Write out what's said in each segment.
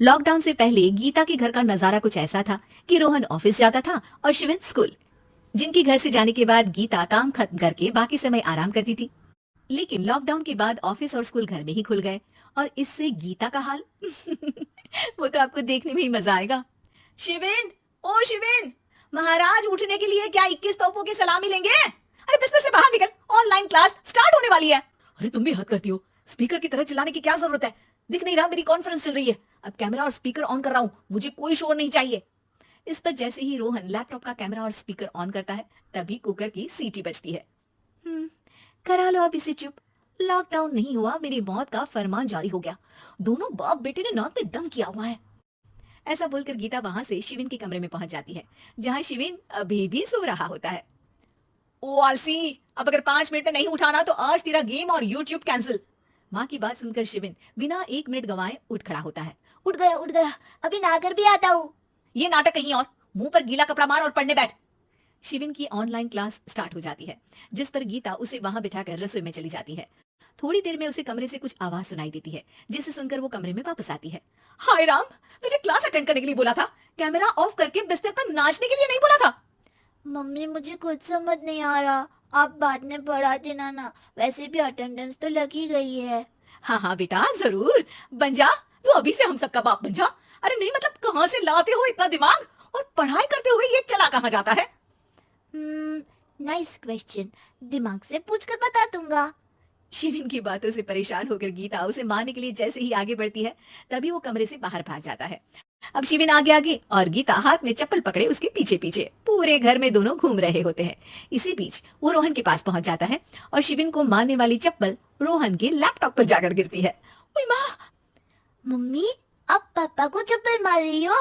Lockdown से पहले गीता के घर का नजारा कुछ ऐसा था कि रोहन ऑफिस जाता था और शिवन स्कूल। जिनके घर से जाने के बाद गीता काम खत्म करके बाकी समय आराम करती थी। लेकिन लॉकडाउन के बाद ऑफिस और स्कूल घर में ही खुल गए और इससे गीता का हाल वो तो आपको देखने में ही मजा आएगा। शिवेन, ओ शिवेन, महाराज उठने के लिए क्या 21 तोपों की सलामी लेंगे? अरे बिस्तर से बाहर निकल, ऑनलाइन क्लास स्टार्ट होने वाली है। अरे तुम भी हद करती हो, स्पीकर की तरह चिल्लाने की क्या जरूरत है? दिख नहीं रहा मेरी कॉन्फ्रेंस चल रही है। अब कैमरा और स्पीकर ऑन कर रहा हूँ, मुझे कोई शोर नहीं चाहिए। इस पर जैसे ही रोहन लैपटॉप का कैमरा और स्पीकर ऑन करता है तभी कुकर की सीटी बजती है। करा लो अब इसे चुप। लॉकडाउन नहीं हुआ, मेरी मौत का फरमान जारी हो गया। दोनों बाप बेटे ने नाक में दम किया हुआ है। ऐसा बोलकर गीता वहां से शिविन के कमरे में पहुंच जाती है, जहां शिविन अभी भी सो रहा होता है। ओ आलसी, अब अगर 5 मिनट में नहीं उठाना तो आज तेरा गेम और यूट्यूब कैंसिल। माँ की बात सुनकर शिविन बिना 1 मिनट गंवाए उठ खड़ा होता है। उठ गया, अभी नहाकर भी आता हूँ। ये नाटक कहीं और, मुंह पर गीला कपड़ा मार और पढ़ने बैठ। शिविन की ऑनलाइन क्लास स्टार्ट हो जाती है, जिस पर गीता उसे वहां बिठाकर रसोई में चली जाती है। थोड़ी देर में उसे कमरे से कुछ आवाज सुनाई देती है, जिसे सुनकर वो कमरे में वापस आती है। हाय राम, तुझे क्लास अटेंड करने के लिए बोला था, कैमरा ऑफ करके बिस्तर पर नाचने के लिए नहीं बोला था। मम्मी मुझे कुछ समझ नहीं आ रहा, आप बाद में पढ़ा देना ना, वैसे भी अटेंडेंस तो लगी गई है। हाँ बेटा, जरूर बन जा, तू अभी से हम सबका बाप बन जा। अरे नहीं मतलब कहाँ से लाते हो इतना दिमाग, और पढ़ाई करते हुए ये चला कहाँ जाता है? नाइस क्वेश्चन, दिमाग से पूछकर बता दूंगा। शिविन की बातों से परेशान होकर गीता उसे मारने के लिए जैसे ही आगे बढ़ती है तभी वो कमरे से बाहर भाग जाता है। अब शिविन आगे आगे और गीता हाथ में चप्पल पकड़े उसके पीछे पीछे पूरे घर में दोनों घूम रहे होते हैं। इसी बीच वो रोहन के पास पहुंच जाता है और शिविन को मारने वाली चप्पल रोहन के लैपटॉप पर जाकर गिरती है। ओए माँ! मम्मी, आप पापा को चप्पल मार रही हो?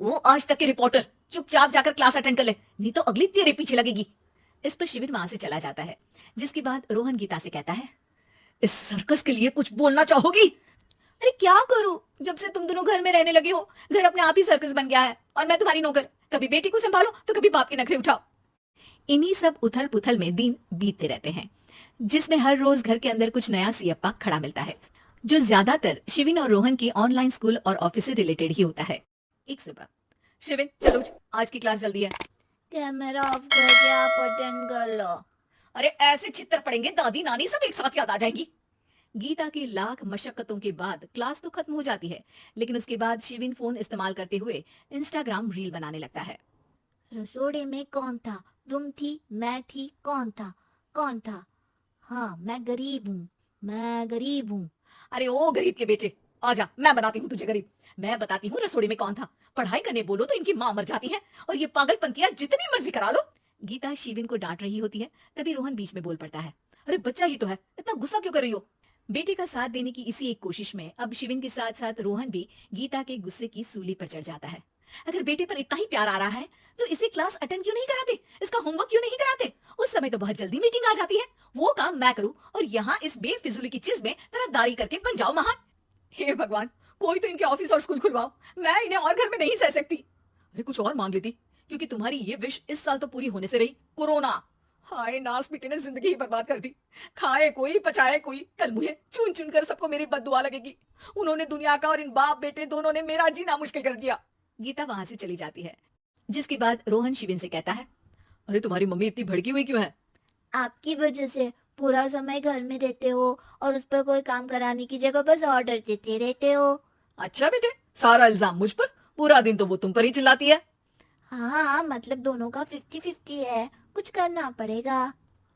वो आज तक के रिपोर्टर, चुपचाप जाकर क्लास अटेंड कर ले, नहीं तो अगली तेरे पीछे लगेगी। इस पर शिविन वहां से चला जाता है, जिसके बाद रोहन गीता से कहता है, इस सर्कस के लिए कुछ बोलना चाहोगी? अरे क्या करूं, जब से तुम दोनों घर में रहने लगे हो, घर अपने आप ही सर्कस बन गया है और मैं तुम्हारी नौकर, कभी बेटी को संभालो तो कभी बाप के नखरे उठाओ। इन्हीं सब उथल पुथल में दिन बीतते रहते हैं, जिसमें हर रोज घर के अंदर कुछ नया सियप्पा खड़ा मिलता है, जो ज्यादातर शिविन और रोहन के ऑनलाइन स्कूल और ऑफिस से रिलेटेड ही होता है। एक सुबह, शिविन चलो आज की क्लास जल्दी है। कैमरा ऑफ करके आप अटेंड कर लो। अरे ऐसे चित्तर पड़ेंगे दादी नानी सब एक साथ याद आ जाएंगी। गीता के लाख मशक्कतों के बाद क्लास तो खत्म हो जाती है, लेकिन उसके बाद शिविन फोन इस्तेमाल करते हुए इंस्टाग्राम रील बनाने लगता है। रसोड़े में कौन था? तुम थी, मैं थी, कौन था? हाँ, मैं गरीब हूँ। अरे ओ गरीब के बेटे, आजा, मैं बनाती हूँ तुझे गरीब। मैं बताती हूँ रसोड़ी में कौन था। पढ़ाई करने बोलो तो इनकी माँ मर जाती है और ये पागलपंतियां जितनी मर्जी करा लो। गीता शिविन को डांट रही होती है, तभी रोहन बीच में बोल पड़ता है, अरे बच्चा ही तो है, इतना गुस्सा क्यों कर रही हो? बेटे का साथ देने की इसी एक कोशिश में अब शिविन के साथ साथ रोहन भी गीता के गुस्से की सूली पर चढ़ जाता है। अगर बेटे पर इतना ही प्यार आ रहा है तो इसे क्लास अटेंड क्यों नहीं कराते, इसका होमवर्क क्यों नहीं कराते? उस समय तो बहुत जल्दी मीटिंग आ जाती है, वो काम मैं करूं और यहाँ इस बेफिजूली की चीज में तरफदारी करके बन जाओ महान। हे भगवान, कोई तो इनके ऑफिस और स्कूल खुलवाओ, मैं इन्हें और घर में नहीं सह सकती। अरे कुछ और मांग लेती, क्योंकि तुम्हारी ये विश इस साल तो पूरी होने से रही, कोरोना। हाय नास बेटे ने जिंदगी ही बर्बाद कर दी। खाए कोई पचाए कोई, कल मुझे चुन चुन कर सबको मेरी बद्दुआ लगेगी। उन्होंने दुनिया का और इन बाप बेटे दोनों ने मेरा जीना मुश्किल कर दिया। गीता वहां से चली जाती है, जिसके बाद रोहन शिविन से कहता है, अरे तुम्हारी मम्मी इतनी भड़की हुई क्यों है? आपकी वजह से पूरा समय घर में रहते हो और उस पर कोई काम कराने की जगह बस ऑर्डर देते रहते हो। अच्छा बेटे, सारा इल्जाम मुझ पर, पूरा दिन तो वो तुम पर ही चिल्लाती है। हाँ, मतलब दोनों का 50-50 है, कुछ करना पड़ेगा।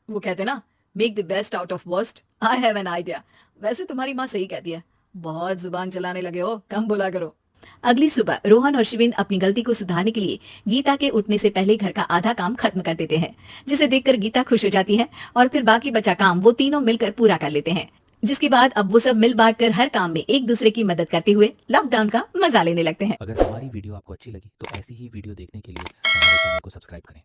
वो कहते ना, make the best out of worst. I have an idea. वैसे तुम्हारी माँ सही कहती है, बहुत जुबान चलाने लगे हो, कम बोला करो। अगली सुबह रोहन और शिविन अपनी गलती को सुधारने के लिए गीता के उठने से पहले घर का आधा काम खत्म कर देते हैं, जिसे देखकर गीता खुश हो जाती है और फिर बाकी बचा काम वो तीनों मिलकर पूरा कर लेते हैं। जिसके बाद अब वो सब मिल बांट कर हर काम में एक दूसरे की मदद करते हुए लॉकडाउन का मजा लेने लगते हैं। अगर हमारी वीडियो आपको अच्छी लगी तो ऐसी ही वीडियो देखने के लिए हमारे चैनल को सब्सक्राइब करें।